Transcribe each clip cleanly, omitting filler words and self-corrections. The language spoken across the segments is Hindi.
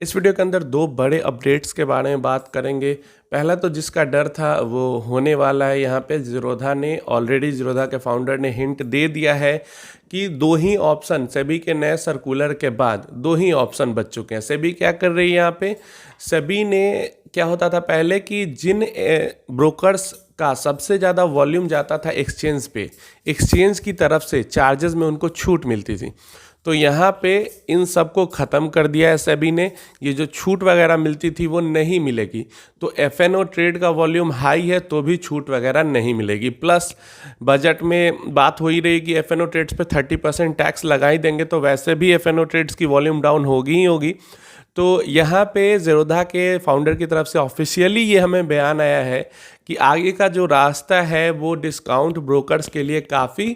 इस वीडियो के अंदर दो बड़े अपडेट्स के बारे में बात करेंगे। पहला तो जिसका डर था वो होने वाला है। यहाँ पे ज़ीरोधा ने ऑलरेडी ज़ीरोधा के फाउंडर ने हिंट दे दिया है कि दो ही ऑप्शन सेबी के नए सर्कुलर के बाद दो ही ऑप्शन बच चुके हैं। सेबी क्या कर रही है यहाँ पे? सेबी ने क्या होता था पहले कि जिन ब्रोकर्स का सबसे ज़्यादा वॉल्यूम जाता था एक्सचेंज पे, एक्सचेंज की तरफ से चार्जेस में उनको छूट मिलती थी। तो यहाँ पे इन सब को ख़त्म कर दिया है सेबी ने। ये जो छूट वगैरह मिलती थी वो नहीं मिलेगी। तो एफएनओ ट्रेड का वॉल्यूम हाई है तो भी छूट वगैरह नहीं मिलेगी। प्लस बजट में बात हो ही रही कि एफएनओ ट्रेड्स पे 30% टैक्स लगा ही देंगे, तो वैसे भी एफएनओ ट्रेड्स की वॉल्यूम डाउन होगी ही होगी। तो यहाँ पे ज़ीरोधा के फाउंडर की तरफ से ऑफिशियली ये हमें बयान आया है कि आगे का जो रास्ता है वो डिस्काउंट ब्रोकर्स के लिए काफ़ी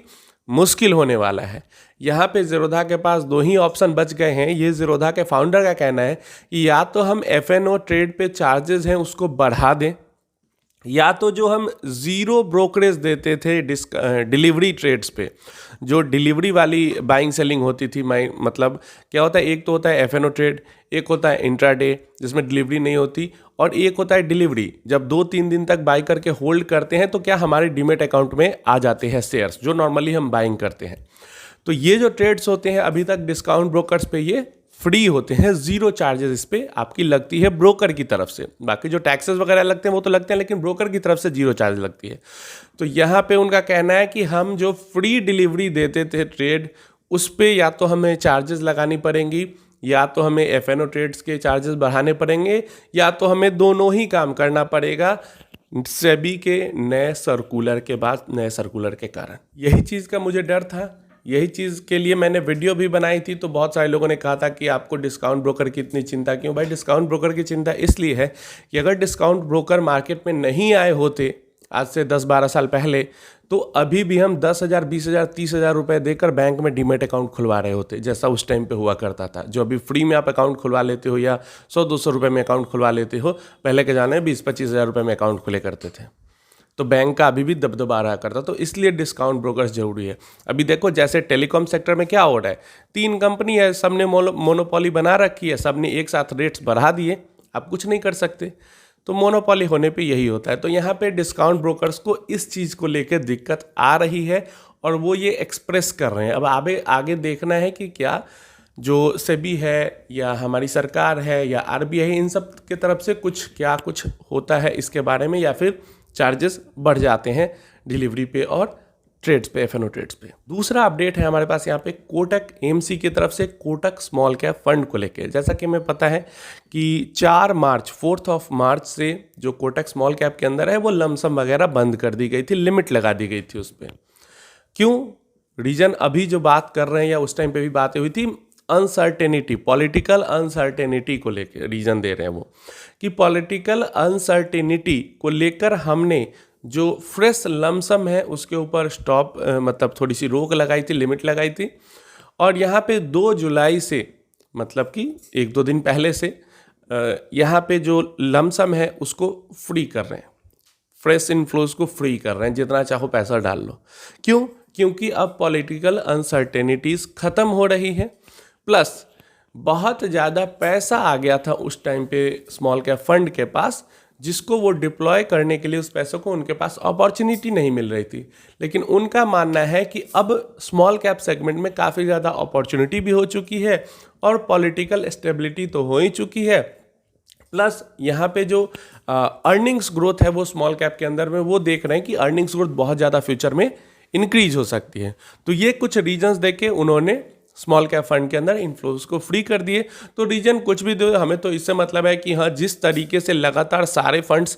मुश्किल होने वाला है। यहाँ पे ज़ीरोधा के पास दो ही ऑप्शन बच गए हैं। ये ज़ीरोधा के फाउंडर का कहना है कि या तो हम एफएनओ ट्रेड पे चार्जेस हैं उसको बढ़ा दें, या तो जो हम ज़ीरो ब्रोकरेज देते थे डिलीवरी ट्रेड्स पे, जो डिलीवरी वाली बाइंग सेलिंग होती थी, मतलब क्या होता है, एक तो होता है एफएनओ ट्रेड, एक होता है इंट्राडे जिसमें डिलीवरी नहीं होती, और एक होता है डिलीवरी। जब 2-3 दिन तक बाई करके होल्ड करते हैं तो क्या हमारे डीमेट अकाउंट में आ जाते हैं शेयर्स जो नॉर्मली हम बाइंग करते हैं। तो ये जो ट्रेड्स होते हैं अभी तक डिस्काउंट ब्रोकर्स पे ये फ्री होते हैं, ज़ीरो चार्जेस इस पर आपकी लगती है ब्रोकर की तरफ से। बाकी जो टैक्सेस वगैरह लगते हैं वो तो लगते हैं, लेकिन ब्रोकर की तरफ से ज़ीरो चार्ज लगती है। तो यहाँ पे उनका कहना है कि हम जो फ्री डिलीवरी देते थे ट्रेड उस पर या तो हमें चार्जेस लगानी पड़ेंगी, या तो हमें एफएनओ ट्रेड्स के चार्जेस बढ़ाने पड़ेंगे, या तो हमें दोनों ही काम करना पड़ेगा सेबी के नए सर्कुलर के बाद, नए सर्कुलर के कारण। यही चीज़ का मुझे डर था, यही चीज़ के लिए मैंने वीडियो भी बनाई थी। तो बहुत सारे लोगों ने कहा था कि आपको डिस्काउंट ब्रोकर की इतनी चिंता क्यों? भाई डिस्काउंट ब्रोकर की चिंता इसलिए है कि अगर डिस्काउंट ब्रोकर मार्केट में नहीं आए होते आज से 10-12 साल पहले, तो अभी भी हम 10,000, 20,000, 30,000 रुपये देकर बैंक में डीमेट अकाउंट खुलवा रहे होते, जैसा उस टाइम पे हुआ करता था। जो अभी फ्री में आप अकाउंट खुलवा लेते हो या 100-200 रुपये में अकाउंट खुलवा लेते हो, पहले के जाने 20-25 हज़ार रुपये में अकाउंट खुले करते थे। तो बैंक का अभी भी दबदबा रहा करता। तो इसलिए डिस्काउंट ब्रोकर्स जरूरी है। अभी देखो जैसे टेलीकॉम सेक्टर में क्या हो रहा है, 3 कंपनी है, सबने मोनोपोली बना रखी है, सबने एक साथ रेट्स बढ़ा दिए, आप कुछ नहीं कर सकते। तो मोनोपोली होने पे यही होता है। तो यहाँ पे डिस्काउंट ब्रोकर्स को इस चीज़ को लेकर दिक्कत आ रही है और वो ये एक्सप्रेस कर रहे हैं। अब आगे देखना है कि क्या जो सेबी है या हमारी सरकार है या आरबीआई, इन सब के तरफ से कुछ होता है इसके बारे में, या फिर चार्जेस बढ़ जाते हैं डिलीवरी पे और ट्रेड्स पे, एफएनओ ट्रेड्स पे। दूसरा अपडेट है हमारे पास यहाँ पे कोटक एएमसी की तरफ से कोटक स्मॉल कैप फंड को लेके। जैसा कि हमें पता है कि 4 मार्च से जो कोटक स्मॉल कैप के अंदर है वो लमसम वगैरह बंद कर दी गई थी, लिमिट लगा दी गई थी उस पर। क्यों? रीजन अभी जो बात कर रहे हैं या उस टाइम पे भी बातें हुई थी, अनसर्टेनिटी, पॉलिटिकल अनसर्टेनिटी को लेकर रीज़न दे रहे हैं वो, कि पॉलिटिकल अनसर्टेनिटी को लेकर हमने जो फ्रेश लमसम है उसके ऊपर स्टॉप, मतलब थोड़ी सी रोक लगाई थी, लिमिट लगाई थी। और यहाँ पे 2 जुलाई से, मतलब कि 1-2 दिन पहले से यहाँ पे जो लमसम है उसको फ्री कर रहे हैं, फ्रेश इनफ्लोज को फ्री कर रहे हैं, जितना चाहो पैसा डाल लो। क्यों? क्योंकि अब पॉलिटिकल अनसर्टेनिटीज़ ख़त्म हो रही है। प्लस बहुत ज़्यादा पैसा आ गया था उस टाइम पे स्मॉल कैप फंड के पास, जिसको वो डिप्लॉय करने के लिए उस पैसों को उनके पास अपॉर्चुनिटी नहीं मिल रही थी। लेकिन उनका मानना है कि अब स्मॉल कैप सेगमेंट में काफ़ी ज़्यादा अपॉर्चुनिटी भी हो चुकी है और पॉलिटिकल स्टेबिलिटी तो हो ही चुकी है। प्लस यहाँ पे जो अर्निंग्स ग्रोथ है वो स्मॉल कैप के अंदर में वो देख रहे हैं कि अर्निंग्स ग्रोथ बहुत ज़्यादा फ्यूचर में इंक्रीज हो सकती है। तो ये कुछ रीजंस देके उन्होंने स्मॉल कैप फंड के अंदर इनफ्लोज को फ्री कर दिए। तो रीजन कुछ भी दो, हमें तो इससे मतलब है कि हाँ, जिस तरीके से लगातार सारे फंड्स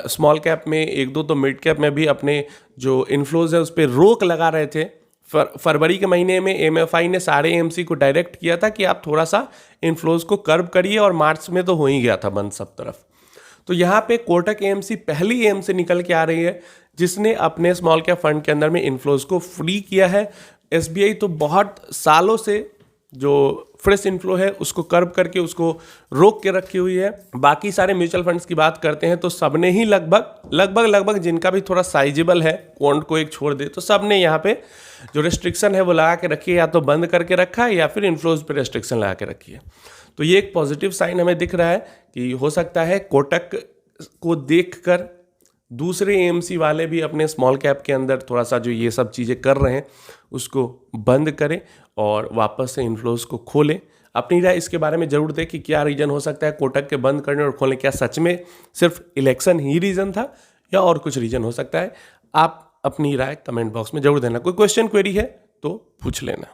स्मॉल कैप में, 1-2 तो मिड कैप में भी अपने जो इनफ्लोज है उस पर रोक लगा रहे थे। फरवरी के महीने में एमएफआई ने सारे एएमसी को डायरेक्ट किया था कि आप थोड़ा सा इनफ्लोज को कर्व करिए, और मार्च में तो हो ही गया था बंद सब तरफ। तो यहाँ पे कोटक एएमसी पहली एएमसी निकल के आ रही है जिसने अपने स्मॉल कैप फंड के अंदर में इनफ्लोज को फ्री किया है। एसबीआई तो बहुत सालों से जो फ्रेश इनफ्लो है उसको कर्व करके उसको रोक के रखी हुई है। बाकी सारे म्यूचुअल फंड्स की बात करते हैं तो सबने ही लगभग जिनका भी थोड़ा साइजेबल है, क्वांट को एक छोड़ दे, तो सबने यहाँ पे जो रेस्ट्रिक्शन है वो लगा के रखी है, या तो बंद करके रखा है या फिर इनफ्लोज पे रेस्ट्रिक्शन लगा के रखी है। तो ये एक पॉजिटिव साइन हमें दिख रहा है कि हो सकता है कोटक को देखकर दूसरे एएमसी वाले भी अपने स्मॉल कैप के अंदर थोड़ा सा जो ये सब चीज़ें कर रहे हैं उसको बंद करें और वापस से इन्फ्लोज को खोलें। अपनी राय इसके बारे में जरूर दें कि क्या रीज़न हो सकता है कोटक के बंद करने और खोलने। क्या सच में सिर्फ इलेक्शन ही रीज़न था या और कुछ रीज़न हो सकता है? आप अपनी राय कमेंट बॉक्स में जरूर देना। कोई क्वेश्चन क्वेरी है तो पूछ लेना।